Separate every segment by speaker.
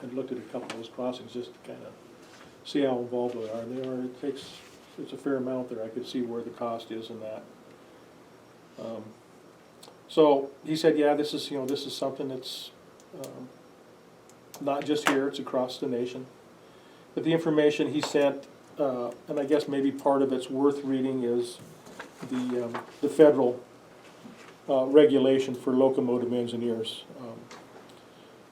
Speaker 1: and looked at a couple of those crossings just to kind of see how involved they are. And they are, it's a fair amount there. I could see where the cost is in that. So he said, yeah, this is something that's not just here, it's across the nation. But the information he sent, and I guess maybe part of it's worth reading, is the federal regulation for locomotive engineers.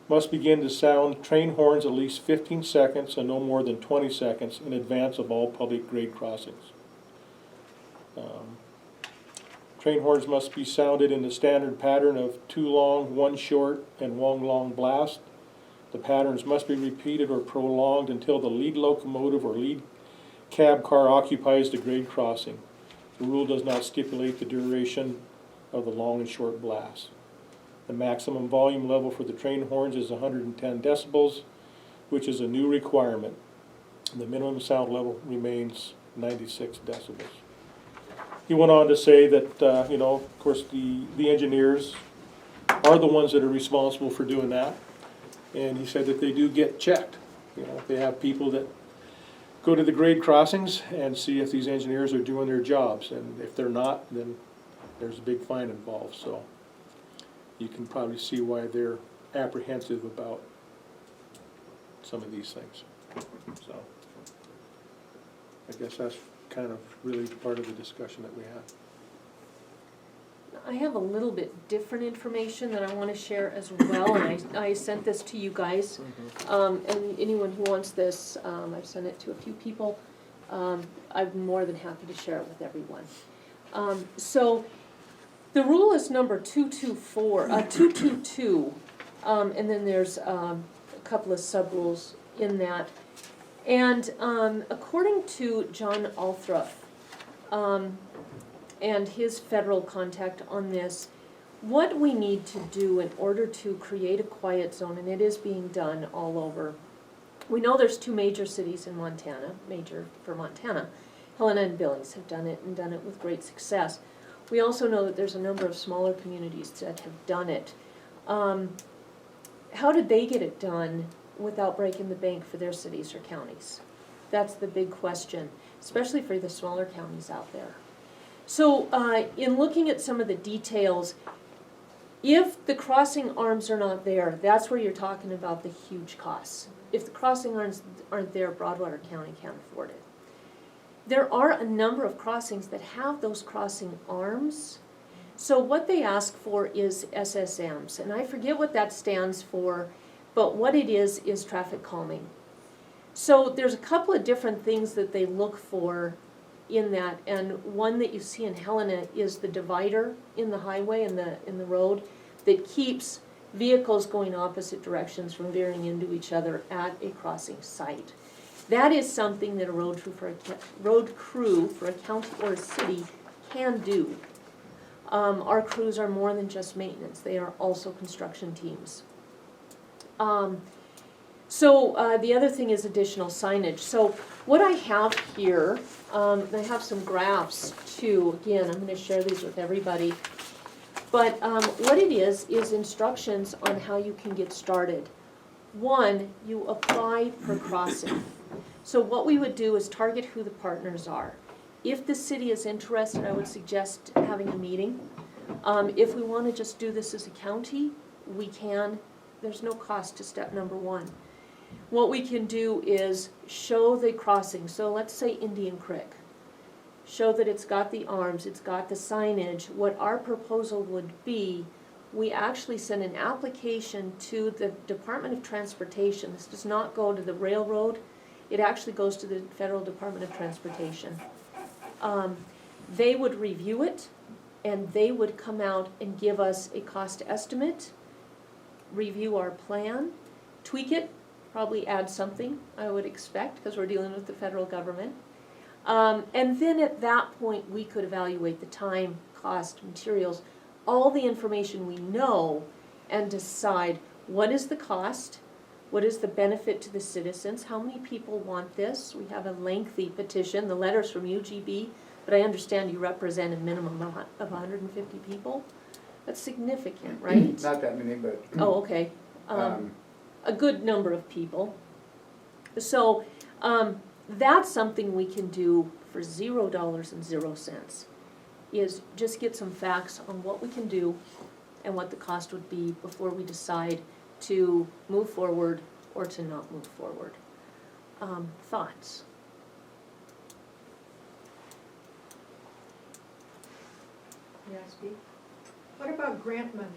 Speaker 1: Must begin to sound train horns at least 15 seconds and no more than 20 seconds in advance of all public grade crossings. Train horns must be sounded in the standard pattern of 2 long, 1 short, and 1 long blast. The patterns must be repeated or prolonged until the lead locomotive or lead cab car occupies the grade crossing. The rule does not stipulate the duration of the long and short blasts. The maximum volume level for the train horns is 110 decibels, which is a new requirement. The minimum sound level remains 96 decibels. He went on to say that, of course, the engineers are the ones that are responsible for doing that. And he said that they do get checked. They have people that go to the grade crossings and see if these engineers are doing their jobs. And if they're not, then there's a big fine involved. So you can probably see why they're apprehensive about some of these things. So I guess that's kind of really part of the discussion that we had.
Speaker 2: I have a little bit different information that I want to share as well, and I sent this to you guys. And anyone who wants this, I've sent it to a few people. I'm more than happy to share it with everyone. So the rule is number 222, and then there's a couple of sub-rules in that. And according to John Althrup, and his federal contact on this, what we need to do in order to create a quiet zone, and it is being done all over. We know there's 2 major cities in Montana, major for Montana. Helena and Billings have done it, and done it with great success. We also know that there's a number of smaller communities that have done it. How did they get it done without breaking the bank for their cities or counties? That's the big question, especially for the smaller counties out there. So in looking at some of the details, if the crossing arms are not there, that's where you're talking about the huge costs. If the crossing arms aren't there, Broadwater County can't afford it. There are a number of crossings that have those crossing arms. So what they ask for is SSMs, and I forget what that stands for, but what it is traffic calming. So there's a couple of different things that they look for in that, and one that you see in Helena is the divider in the highway, in the road, that keeps vehicles going opposite directions from veering into each other at a crossing site. That is something that a road crew for a county or a city can do. Our crews are more than just maintenance. They are also construction teams. So the other thing is additional signage. So what I have here, I have some graphs too. Again, I'm going to share these with everybody. But what it is instructions on how you can get started. 1, you apply per crossing. So what we would do is target who the partners are. If the city is interested, I would suggest having a meeting. If we want to just do this as a county, we can. There's no cost to step number 1. What we can do is show the crossing. So let's say Indian Creek. Show that it's got the arms, it's got the signage. What our proposal would be, we actually send an application to the Department of Transportation. This does not go to the railroad. It actually goes to the Federal Department of Transportation. They would review it, and they would come out and give us a cost estimate, review our plan, tweak it, probably add something, I would expect, because we're dealing with the federal government. And then at that point, we could evaluate the time, cost, materials, all the information we know, and decide what is the cost, what is the benefit to the citizens, how many people want this. We have a lengthy petition, the letter's from UGB, but I understand you represent a minimum of 150 people. That's significant, right?
Speaker 3: Not that many, but.
Speaker 2: Oh, okay. a good number of people. So, that's something we can do for $0 is just get some facts on what we can do and what the cost would be before we decide to move forward or to not move forward. Thoughts?
Speaker 3: Yeah, speak. What about grant money?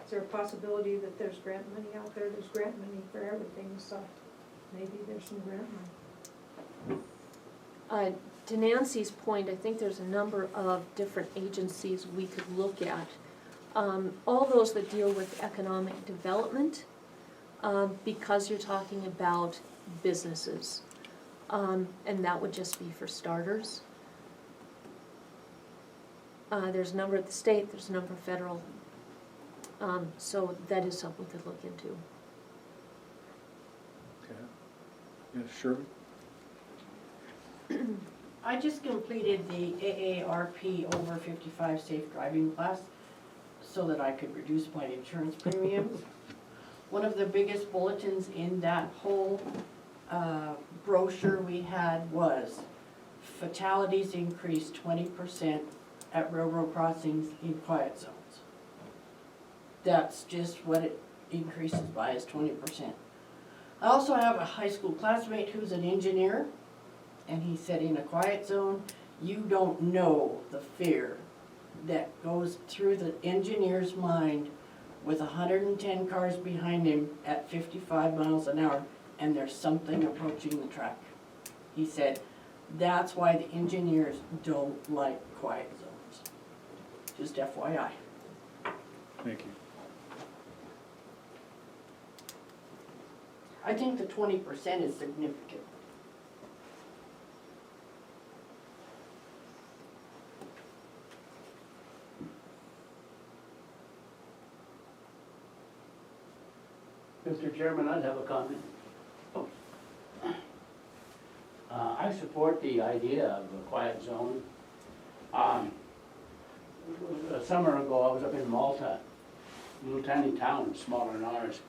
Speaker 3: Is there a possibility that there's grant money out there? There's grant money for everything, so maybe there's some grant money.
Speaker 2: To Nancy's point, I think there's a number of different agencies we could look at. All those that deal with economic development, because you're talking about businesses. And that would just be for starters. There's a number at the state, there's a number of federal. So that is something we could look into.
Speaker 4: Okay. Yeah, sure.
Speaker 5: I just completed the AARP over 55 safe driving class so that I could reduce my insurance premiums. One of the biggest bulletins in that whole brochure we had was fatalities increased 20% at railroad crossings in quiet zones. That's just what it increases by, is 20%. I also have a high school classmate who's an engineer, and he said in a quiet zone, you don't know the fear that goes through the engineer's mind with 110 cars behind him at 55 miles an hour, and there's something approaching the track. He said, that's why the engineers don't like quiet zones. Just FYI.
Speaker 4: Thank you.
Speaker 5: I think the 20% is significant.
Speaker 6: Mr. Chairman, I'd have a comment. I support the idea of a quiet zone. A summer ago, I was up in Malta, a little tiny town, smaller than ours,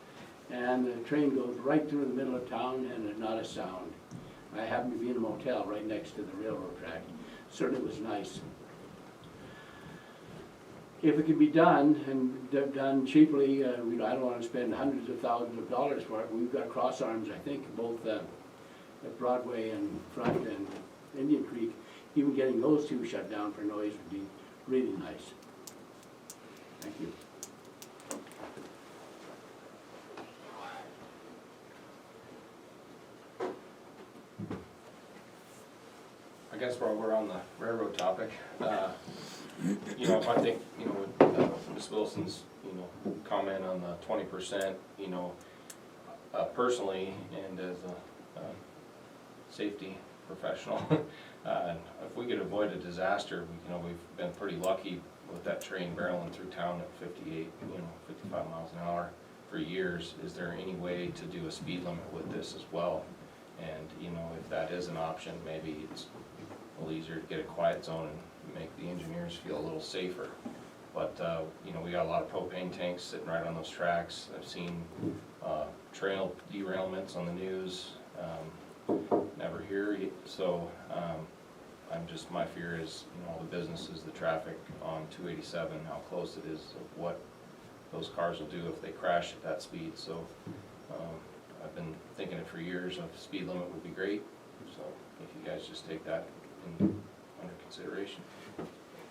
Speaker 6: and the train goes right through the middle of town and there's not a sound. I happened to be in a motel right next to the railroad track. Certainly was nice. If it could be done, and done cheaply, I don't want to spend hundreds of thousands of dollars for it. We've got cross arms, I think, both at Broadway and Front and Indian Creek. Even getting those two shut down for noise would be really nice. Thank you.
Speaker 7: I guess while we're on the railroad topic, you know, I think, you know, with Ms. Wilson's, you know, comment on the 20%, you know, personally, and as a safety professional, if we could avoid a disaster, you know, we've been pretty lucky with that train barreling through town at 58, 55 miles an hour for years. Is there any way to do a speed limit with this as well? And, you know, if that is an option, maybe it's a little easier to get a quiet zone and make the engineers feel a little safer. But, you know, we got a lot of propane tanks sitting right on those tracks. I've seen trail derailments on the news, never here. So my fear is, you know, all the businesses, the traffic on 287, how close it is of what those cars will do if they crash at that speed. So I've been thinking it for years, a speed limit would be great. So if you guys just take that under consideration.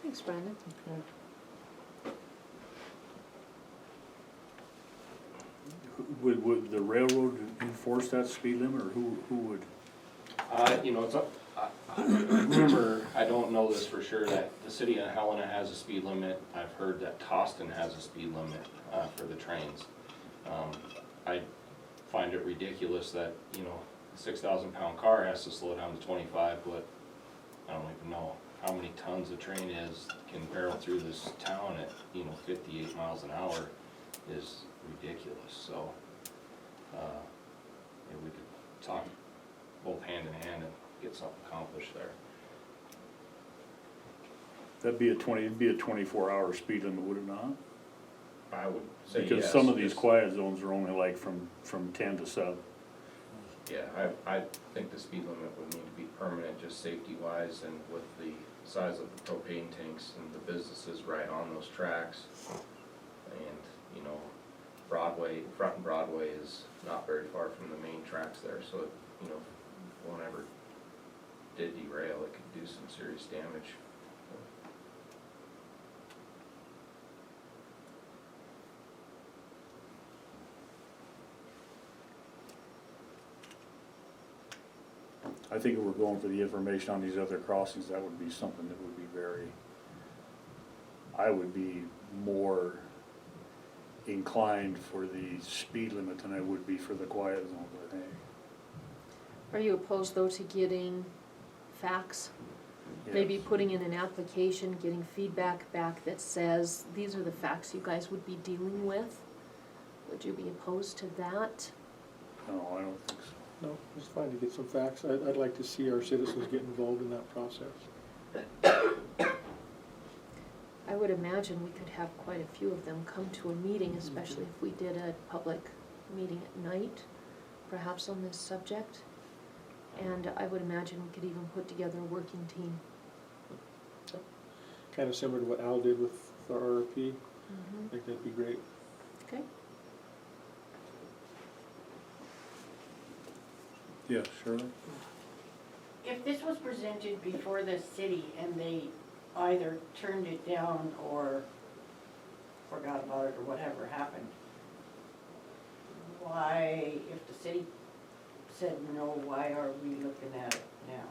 Speaker 2: Thanks, Brandon.
Speaker 4: Would the railroad enforce that speed limit, or who would?
Speaker 7: You know, it's I remember, I don't know this for sure, that the city of Helena has a speed limit. I've heard that Toston has a speed limit for the trains. I find it ridiculous that, you know, a 6,000-pound car has to slow down to 25, but I don't even know how many tons a train can barrel through this town at, you know, 58 miles an hour is ridiculous. So maybe we could talk both hand in hand and get something accomplished there.
Speaker 4: That'd be it'd be a 24-hour speed limit, would it not?
Speaker 7: I would say yes.
Speaker 4: Because some of these
Speaker 7: just-
Speaker 4: quiet zones are only like from 10 to 7.
Speaker 7: Yeah, I think the speed limit would need to be permanent, just safety wise, and with the size of the propane tanks and the businesses right on those tracks. And, you know, Broadway, front and Broadway is not very far from the main tracks there, so, you know, if one ever did derail, it could do some serious damage.
Speaker 4: I think if we're going for the information on these other crossings, that would be something that would be very, I would be more inclined for the speed limit than I would be for the quiet zones, I think.
Speaker 2: Are you opposed though to getting facts? Maybe
Speaker 4: Yes.
Speaker 2: putting in an application, getting feedback back that says, these are the facts you guys would be dealing with? Would you be opposed to that?
Speaker 4: No, I don't think so.
Speaker 1: No, it's fine to get some facts. I'd like to see our citizens get involved in that process.
Speaker 2: I would imagine we could have quite a few of them come to a meeting, especially if we did a public meeting at night, perhaps on this subject. And I would imagine we could even put together a working team.
Speaker 1: Kind of similar to what Al did with the RRP. I think that'd be great.
Speaker 2: Okay,
Speaker 4: Yeah, Shirley?
Speaker 5: If this was presented before the city and they either turned it down or forgot about it or whatever happened, why, if the city said no, why are we looking at it now?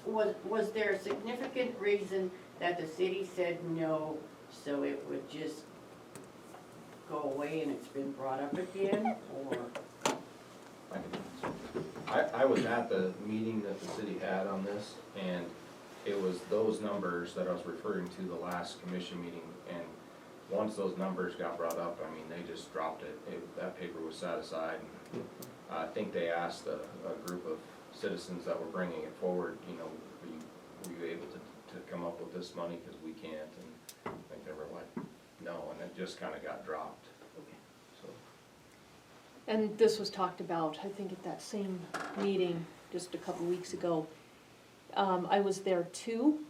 Speaker 5: Was there a significant reason that the city said no, so it would just go away and it's been brought up again, or?
Speaker 7: I was at the meeting that the city had on this, and it was those numbers that I was referring to the last commission meeting, and once those numbers got brought up, I mean, they just dropped it. That paper was set aside. I think they asked a group of citizens that were bringing it forward, you know, were you able to come up with this money, because we can't, and I think they were like, no, and it just kinda got dropped, so.
Speaker 2: and this was talked about, I think at that same meeting just a couple weeks ago. I was there too,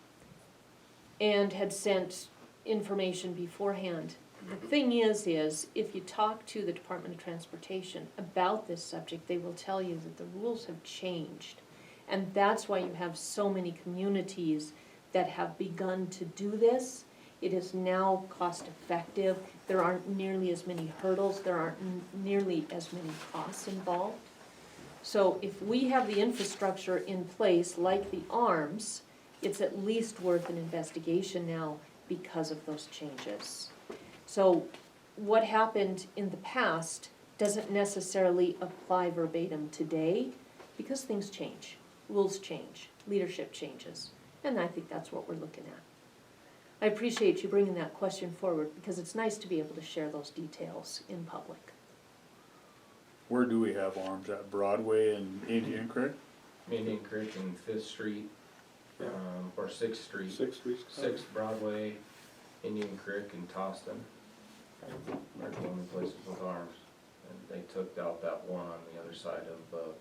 Speaker 2: and had sent information beforehand. The thing is if you talk to the Department of Transportation about this subject, they will tell you that the rules have changed. And that's why you have so many communities that have begun to do this. It is now cost effective. There aren't nearly as many hurdles. There aren't nearly as many costs involved. So if we have the infrastructure in place, like the arms, it's at least worth an investigation now because of those changes. So what happened in the past doesn't necessarily apply verbatim today, because things change, rules change, leadership changes, and I think that's what we're looking at. I appreciate you bringing that question forward, because it's nice to be able to share those details in public.
Speaker 4: Where do we have arms at? Broadway and Indian Creek?
Speaker 7: Indian Creek and Fifth Street, or Sixth Street.
Speaker 1: Sixth Street.
Speaker 7: Sixth Broadway, Indian Creek and Toston are the only places with arms. And they took out that one on the other side of,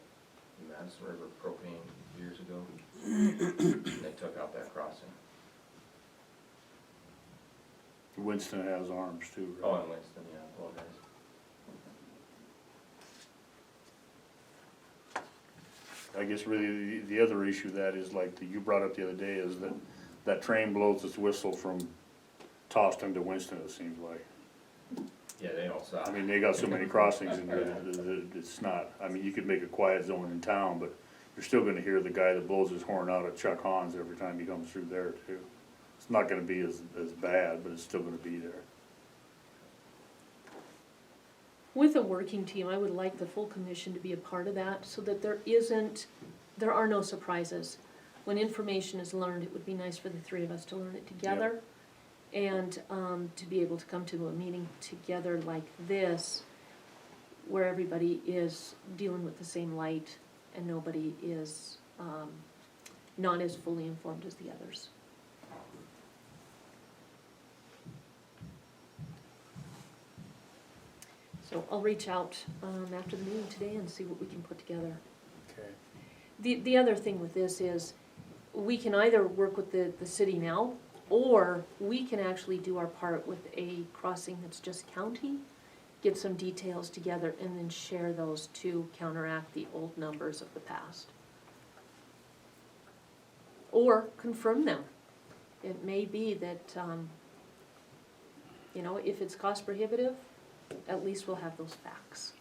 Speaker 7: Madison River propane years ago. And they took out that crossing.
Speaker 4: Winston has arms too,
Speaker 7: Oh,
Speaker 4: right?
Speaker 7: and Winston, yeah, apologize.
Speaker 4: I guess really the other issue that is like you brought up the other day is that train blows its whistle from Toston to Winston, it seems like.
Speaker 7: Yeah, they all suck.
Speaker 4: I mean, they got so many crossings and it's not, I mean, you could make a quiet zone in town, but you're still gonna hear the guy that blows his horn out at Chuck Hahn's every time he comes through there too. It's not gonna be as bad, but it's still gonna be there.
Speaker 2: With a working team, I would like the full commission to be a part of that, so that there are no surprises. When information is learned, it would be nice for the three of us to learn it together. And to be able to come to a meeting together like this, where everybody is dealing with the same light and nobody is not as fully informed as the others. So I'll reach out after the meeting today and see what we can put together.
Speaker 4: Okay.
Speaker 2: The other thing with this is, we can either work with the city now, or we can actually do our part with a crossing that's just county, get some details together, and then share those to counteract the old numbers of the past. Or confirm them. It may be that, you know, if it's cost prohibitive, at least we'll have those facts.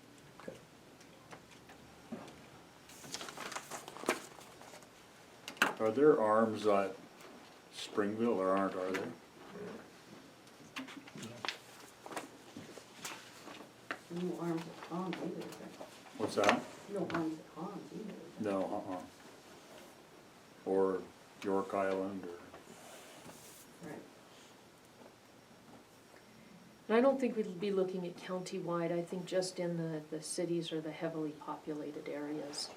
Speaker 4: Are there arms at Springville or aren't, are there?
Speaker 5: No arms at Tom's either.
Speaker 4: What's that?
Speaker 5: No arms at Tom's either.
Speaker 4: No, Or York Island or,
Speaker 5: Right.
Speaker 2: And I don't think we'd be looking at county-wide, I think just in the cities or the heavily populated areas.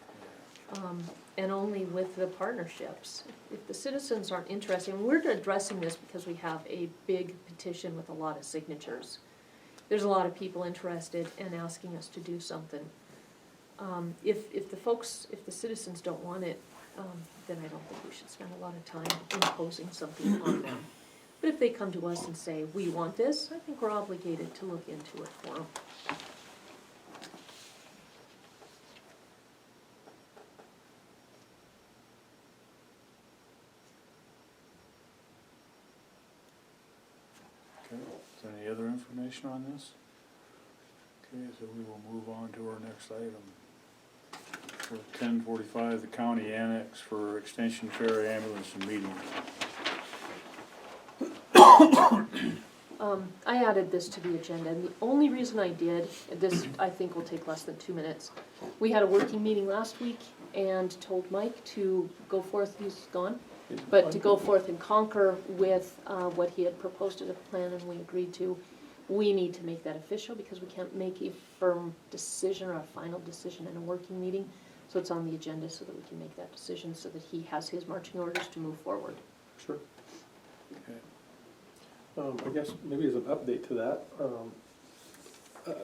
Speaker 2: And only with the partnerships. If the citizens aren't interested, and we're addressing this because we have a big petition with a lot of signatures. There's a lot of people interested and asking us to do something. If the citizens don't want it, then I don't think we should spend a lot of time imposing something on them. But if they come to us and say, we want this, I think we're obligated to look into it for them.
Speaker 4: okay, is there any other information on this? Okay, so we will move on to our next item. For 10:45, the county annex for extension fair ambulance and meeting.
Speaker 2: I added this to the agenda, and the only reason I did, this I think will take less than 2 minutes. We had a working meeting last week and told Mike to go forth, he's gone, but to go forth and conquer with what he had proposed as a plan and we agreed to. We need to make that official because we can't make a firm decision or a final decision in a working meeting. So it's on the agenda so that we can make that decision so that he has his marching orders to move forward.
Speaker 1: Sure.
Speaker 4: Okay.
Speaker 1: I guess maybe as an update to that,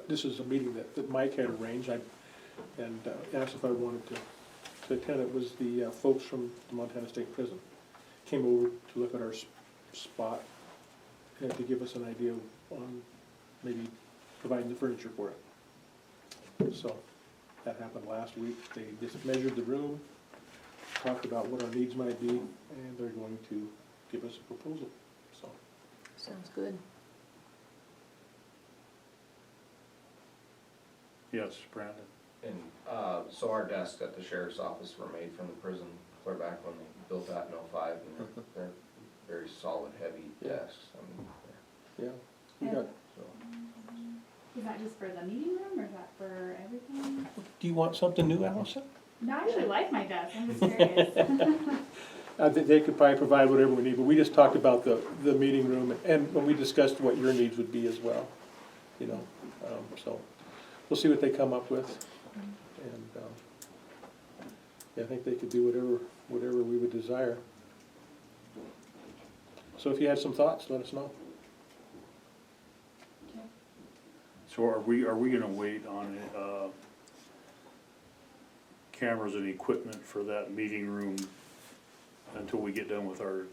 Speaker 1: this is a meeting that Mike had arranged, and asked if I wanted to attend. It was the folks from the Montana State Prison came over to look at our spot and to give us an idea on maybe providing the furniture for it. So that happened last week. They just measured the room, talked about what our needs might be, and they're going to give us a proposal, so.
Speaker 2: Sounds good.
Speaker 4: Yes, Brandon.
Speaker 7: And, so our desks at the sheriff's office were made from the prison clear back when they built that in '05, and they're very solid, heavy desks, I mean,
Speaker 1: Yeah, we got,
Speaker 7: so.
Speaker 8: Is that just for the meeting room, or is that for everything?
Speaker 1: do you want something new, Allison?
Speaker 8: No, I actually like my desk, I'm just curious.
Speaker 1: They could probably provide whatever we need, but we just talked about the meeting room, and when we discussed what your needs would be as well, you know, so we'll see what they come up with. And, yeah, I think they could do whatever we would desire. So if you had some thoughts, let us know.
Speaker 4: So are we gonna wait on, cameras and equipment for that meeting room until we get done with our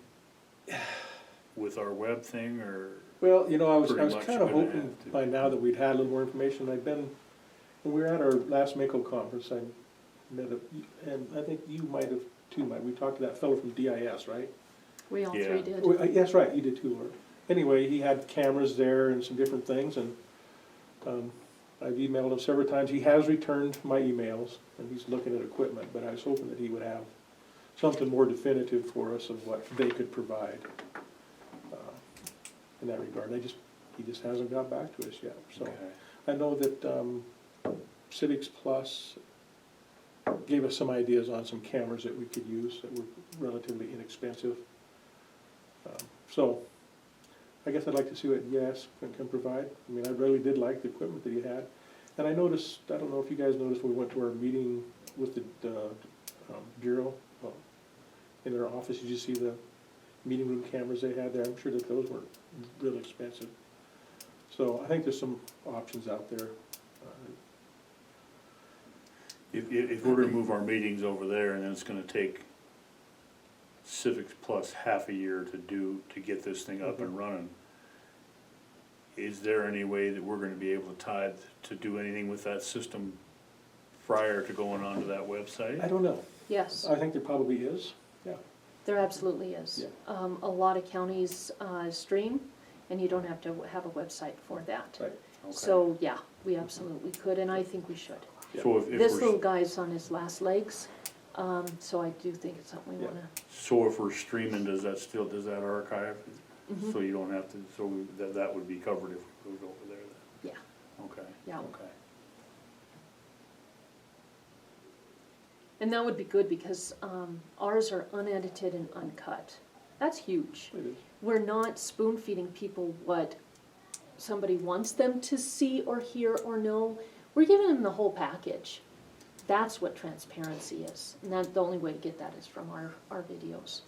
Speaker 4: web thing, or?
Speaker 1: Well, you know, I was
Speaker 4: Pretty much
Speaker 1: kind of
Speaker 4: gonna
Speaker 1: hoping
Speaker 4: have to.
Speaker 1: by now that we'd had a little more information. When we were at our last Mako conference, I met and I think you might have too, Mike. We talked to that fellow from DIS, right?
Speaker 2: We all
Speaker 4: Yeah.
Speaker 2: three did.
Speaker 1: Well, yes, right, you did too, Laura. Anyway, he had cameras there and some different things, and I've emailed him several times. He has returned my emails, and he's looking at equipment, but I was hoping that he would have something more definitive for us of what they could provide in that regard. He just hasn't got back to us yet, so.
Speaker 4: Okay.
Speaker 1: I know that Civics Plus gave us some ideas on some cameras that we could use that were relatively inexpensive. So, I guess I'd like to see what YAS can provide. I mean, I really did like the equipment that he had. And I noticed, I don't know if you guys noticed, when we went to our meeting with the Bureau, in their office, did you see the meeting room cameras they had there? I'm sure that those weren't real expensive. So I think there's some options out there
Speaker 4: If we're gonna move our meetings over there, and then it's gonna take Civics Plus half a year to get this thing up and running, is there any way that we're gonna be able to tie, to do anything with that system prior to going onto that
Speaker 1: I
Speaker 4: website?
Speaker 1: don't know.
Speaker 2: Yes,
Speaker 1: I think there probably is.
Speaker 2: there absolutely is.
Speaker 1: Yeah.
Speaker 2: A lot of counties stream, and you don't have to have a website for that.
Speaker 1: Right.
Speaker 4: Okay.
Speaker 2: So, yeah, we absolutely could, and I think we should.
Speaker 4: So if
Speaker 2: This little
Speaker 4: we're,
Speaker 2: guy's on his last legs, so I do think it's something we
Speaker 1: Yeah.
Speaker 2: wanna,
Speaker 4: so if we're streaming, does that archive?
Speaker 2: Mhm.
Speaker 4: So you don't have to, that would be covered if we moved over there then?
Speaker 2: yeah,
Speaker 4: Okay.
Speaker 2: yeah.
Speaker 4: Okay.
Speaker 2: And that would be good because ours are unedited and uncut. That's huge.
Speaker 1: It is.
Speaker 2: We're not spoon feeding people what somebody wants them to see or hear or know. We're giving them the whole package. That's what transparency is. And that, the only way to get that is from our videos.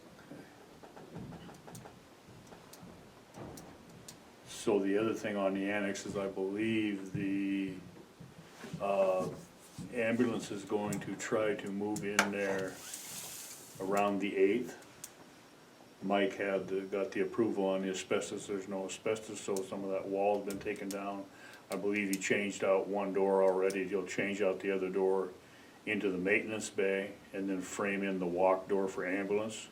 Speaker 4: So the other thing on the annex is I believe the ambulance is going to try to move in there around the 8th. Mike got the approval on the asbestos, there's no asbestos, so some of that wall's been taken down. I believe he changed out one door already, he'll change out the other door into the maintenance bay and then frame in the walk door for ambulance.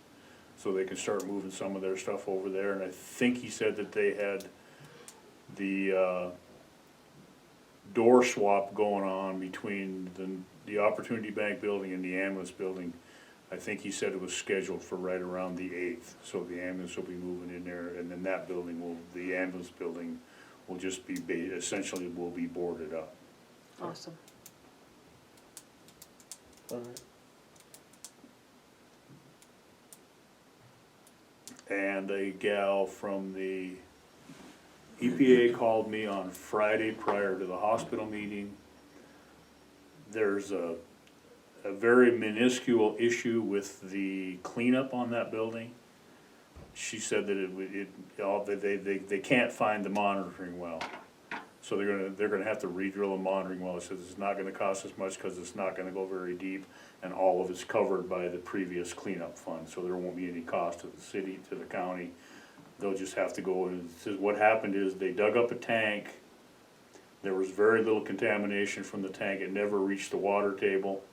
Speaker 4: So they can start moving some of their stuff over there, and I think he said that they had the door swap going on between the Opportunity Bank building and the ambulance building. I think he said it was scheduled for right around the 8th, so the ambulance will be moving in there, and then that building the ambulance building will just be, essentially will be boarded up.
Speaker 2: Awesome.
Speaker 1: All right.
Speaker 4: And a gal from the EPA called me on Friday prior to the hospital meeting. There's a very minuscule issue with the cleanup on that building. She said that they can't find the monitoring well. So they're gonna have to re-drill a monitoring well. It says it's not gonna cost as much because it's not gonna go very deep, and all of it's covered by the previous cleanup fund, so there won't be any cost to the city, to the county. They'll just have to go, and it says what happened is they dug up a tank. There was very little contamination from the tank, it never reached the water table.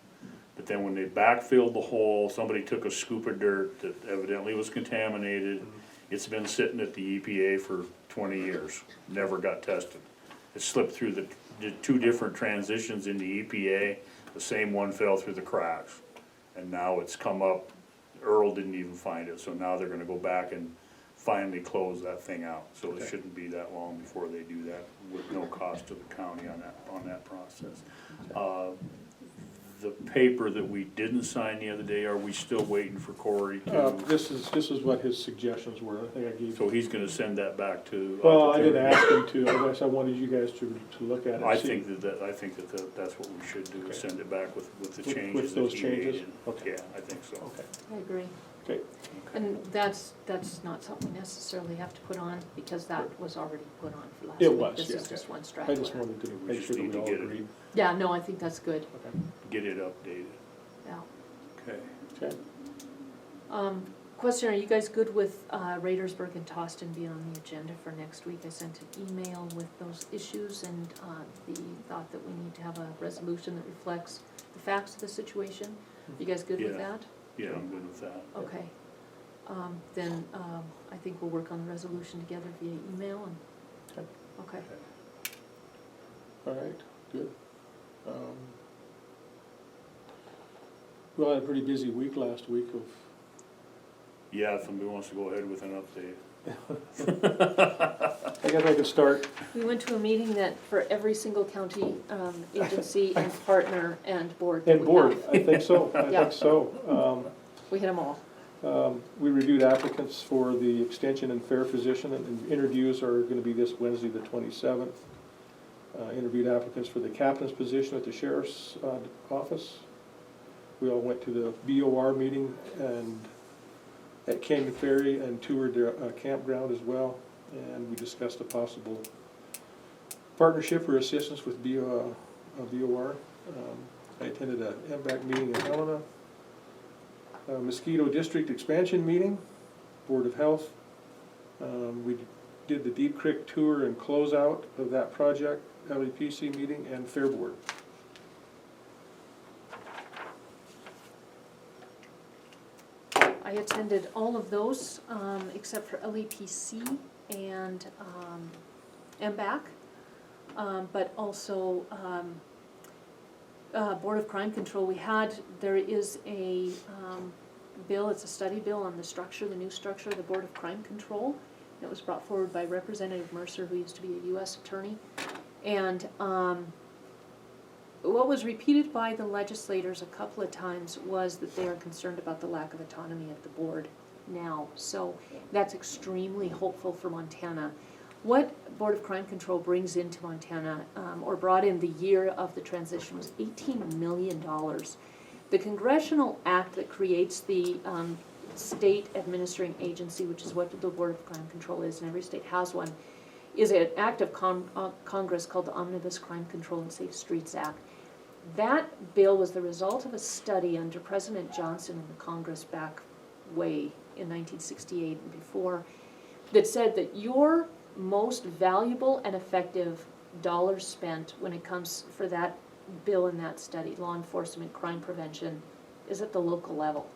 Speaker 4: But then when they backfilled the hole, somebody took a scoop of dirt that evidently was contaminated. It's been sitting at the EPA for 20 years, never got tested. It slipped through the two different transitions in the EPA, the same one fell through the cracks. And now it's come up, Earl didn't even find it, so now they're gonna go back and finally close that thing out. So it shouldn't be that long before they do that, with no cost to the county on that process. The paper that we didn't sign the other day, are we still waiting for Corey to?
Speaker 1: This is what his suggestions were, I think I gave.
Speaker 4: So he's gonna send that back to?
Speaker 1: Well, I didn't ask him to, I guess I wanted you guys to look at it.
Speaker 4: I
Speaker 1: see.
Speaker 4: think that's what we should do, is
Speaker 1: Okay.
Speaker 4: send it back with the
Speaker 1: With
Speaker 4: changes
Speaker 1: those
Speaker 4: that he made.
Speaker 1: changes? Okay.
Speaker 4: Yeah, I think so.
Speaker 1: Okay,
Speaker 2: I agree.
Speaker 1: okay,
Speaker 2: And that's not something we necessarily have to put on, because that was already put on for last week.
Speaker 1: It was,
Speaker 2: This
Speaker 1: yeah.
Speaker 2: is just one
Speaker 1: I
Speaker 2: straggler.
Speaker 1: just wanted to
Speaker 4: We
Speaker 1: make
Speaker 4: just
Speaker 1: sure that
Speaker 4: need
Speaker 1: we
Speaker 4: to
Speaker 1: all
Speaker 4: get it.
Speaker 1: agreed.
Speaker 2: Yeah, no, I think that's good,
Speaker 1: Okay,
Speaker 4: Get it updated.
Speaker 2: yeah.
Speaker 4: Okay.
Speaker 1: okay.
Speaker 2: Question, are you guys good with Raidersburg and Toston being on the agenda for next week? I sent an email with those issues and the thought that we need to have a resolution that reflects the facts of the situation. You guys good with
Speaker 4: Yeah.
Speaker 2: that?
Speaker 4: Yeah, I'm good with that.
Speaker 2: Okay. Then I think we'll work on the resolution together via email and,
Speaker 1: Okay.
Speaker 2: okay.
Speaker 1: All right, good. Well, I had a pretty busy week last week of,
Speaker 4: Yeah, if somebody wants to go ahead with an update.
Speaker 1: I guess I could start,
Speaker 2: We went to a meeting that for every single county agency and partner and board that
Speaker 1: and
Speaker 2: we
Speaker 1: board,
Speaker 2: have.
Speaker 1: I think so, I
Speaker 2: Yeah.
Speaker 1: think so.
Speaker 2: We hit them all.
Speaker 1: We reviewed applicants for the extension and fair physician, and interviews are gonna be this Wednesday, the 27th. Interviewed applicants for the captain's position at the sheriff's office. We all went to the BOR meeting and at Canyon Ferry and toured their campground as well, and we discussed a possible Partnership for Assistance with VOR. I attended a MBAC meeting in Helena. Mosquito District Expansion Meeting, Board of Health. We did the Deep Creek Tour and closeout of that project, LEPC meeting, and Fair Board.
Speaker 2: I attended all of those, except for LEPC and MBAC, but also Board of Crime Control. There is a bill, it's a study bill on the structure, the new structure of the Board of Crime Control. It was brought forward by Representative Mercer, who used to be a U.S. attorney. And what was repeated by the legislators a couple of times was that they are concerned about the lack of autonomy of the board now. So that's extremely hopeful for Montana. What Board of Crime Control brings into Montana, or brought in the year of the transition, was $18 million. The congressional act that creates the state administering agency, which is what the Board of Crime Control is, and every state has one, is an act of Congress called the Omnibus Crime Control and Safe Streets Act. That bill was the result of a study under President Johnson in the Congress back way in 1968 and before, that said that your most valuable and effective dollars spent when it comes for that bill in that study, law enforcement, crime prevention, is at the local level.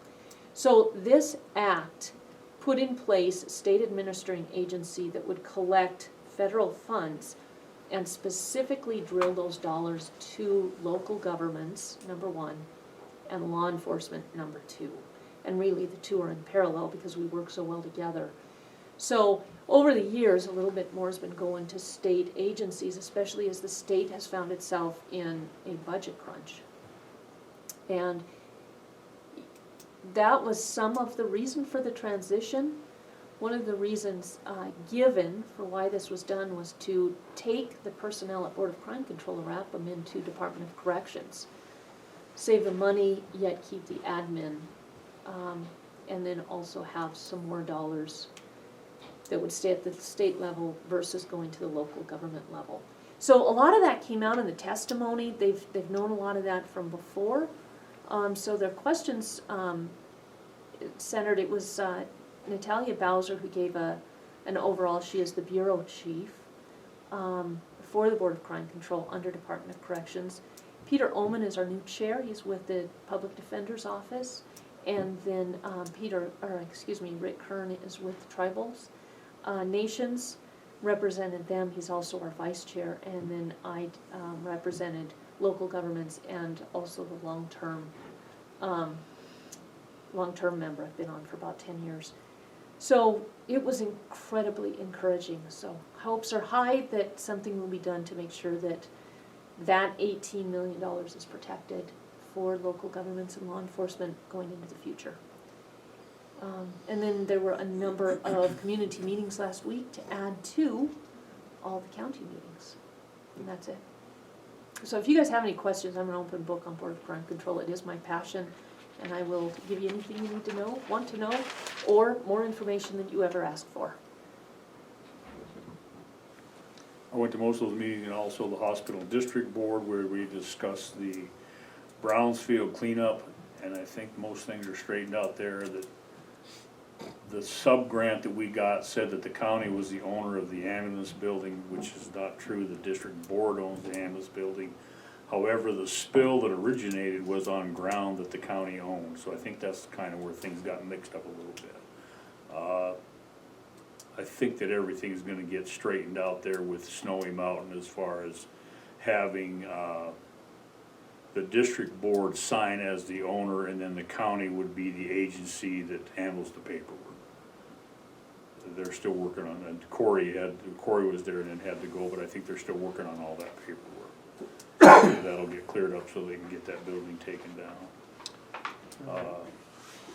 Speaker 2: So this act put in place a state administering agency that would collect federal funds and specifically drill those dollars to local governments, number one, and law enforcement, number two. And really the two are in parallel because we work so well together. So over the years, a little bit more has been going to state agencies, especially as the state has found itself in a budget crunch. And that was some of the reason for the transition. One of the reasons given for why this was done was to take the personnel at Board of Crime Control and wrap them into Department of Corrections. Save the money, yet keep the admin, and then also have some more dollars that would stay at the state level versus going to the local government level. So a lot of that came out in the testimony. They've known a lot of that from before. So their questions centered, it was Natalia Bowser who gave an overall, she is the bureau chief for the Board of Crime Control under Department of Corrections. Peter Oman is our new chair, he's with the Public Defender's Office. And then Rick Kern is with the Tribals. Nations represented them, he's also our vice chair, and then I represented local governments and also the long-term member. I've been on for about 10 years. So it was incredibly encouraging. So hopes are high that something will be done to make sure that that $18 million is protected for local governments and law enforcement going into the future. And then there were a number of community meetings last week to add to all the county meetings. And that's it. So if you guys have any questions, I'm an open book on Board of Crime Control. It is my passion, and I will give you anything you need to know, want to know, or more information than you ever ask for.
Speaker 4: I went to most of those meetings and also the hospital district board where we discussed the Brownsfield cleanup, and I think most things are straightened out there. That the sub-grant that we got said that the county was the owner of the ambulance building, which is not true. The district board owns the ambulance building. However, the spill that originated was on ground that the county owned, so I think that's kind of where things got mixed up a little bit. I think that everything's gonna get straightened out there with Snowy Mountain as far as having the district board sign as the owner, and then the county would be the agency that handles the paperwork. They're still working on that. Corey was there and then had to go, but I think they're still working on all that paperwork. That'll get cleared up so they can get that building taken down.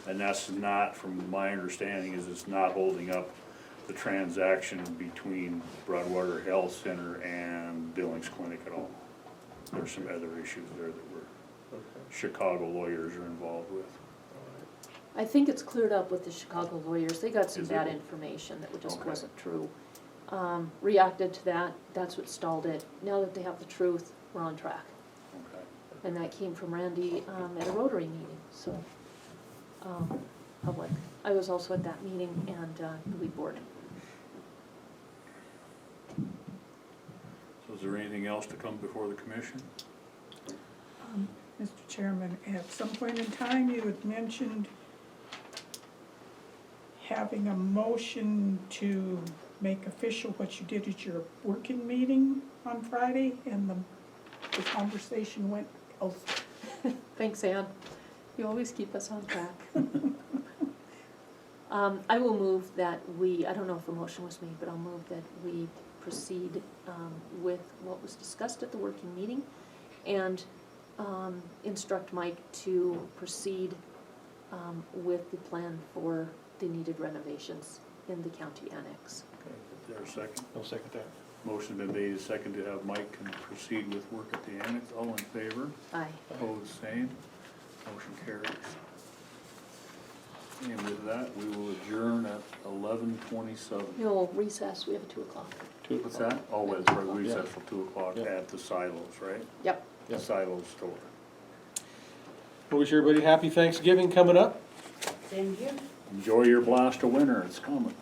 Speaker 4: And that's not, from my understanding, is it's not holding up the transaction between Broadwater Health Center and Billings Clinic at all. There's some other issues there that Chicago lawyers are involved with.
Speaker 2: I think it's cleared up with the Chicago lawyers. They got some
Speaker 4: Is
Speaker 2: bad
Speaker 4: it?
Speaker 2: information that just
Speaker 4: Okay.
Speaker 2: wasn't true. reacted to that, that's what stalled it. Now that they have the truth, we're on track.
Speaker 4: Okay.
Speaker 2: And that came from Randy, at a Rotary meeting, so, public. I was also at that meeting and, the lead board.
Speaker 4: So is there anything else to come before the commission?
Speaker 9: Mr. Chairman, at some point in time, you had mentioned having a motion to make official what you did at your working meeting on Friday, and the conversation went elsewhere.
Speaker 2: Thanks, Ann. You always keep us on track. I will move that I don't know if a motion was made, but I'll move that we proceed with what was discussed at the working meeting and instruct Mike to proceed with the plan for the needed renovations in the county annex.
Speaker 4: Okay, is there a second?
Speaker 1: I'll second that.
Speaker 4: Motion been made, a second to have Mike can proceed with work at the annex. All in favor?
Speaker 2: Aye.
Speaker 4: Opposed, same. Motion carries. And with that, we will adjourn at 11:27.
Speaker 2: No, recess, we have a 2 o'clock.
Speaker 4: What's that? Oh, that's right, we
Speaker 1: Yeah.
Speaker 4: set for 2 o'clock
Speaker 1: Yeah.
Speaker 4: at the silos, right?
Speaker 2: Yep.
Speaker 1: Yeah.
Speaker 4: The silos store.
Speaker 1: Well, wish everybody happy Thanksgiving coming up.
Speaker 5: Same here.
Speaker 4: Enjoy your blast of winter, it's coming.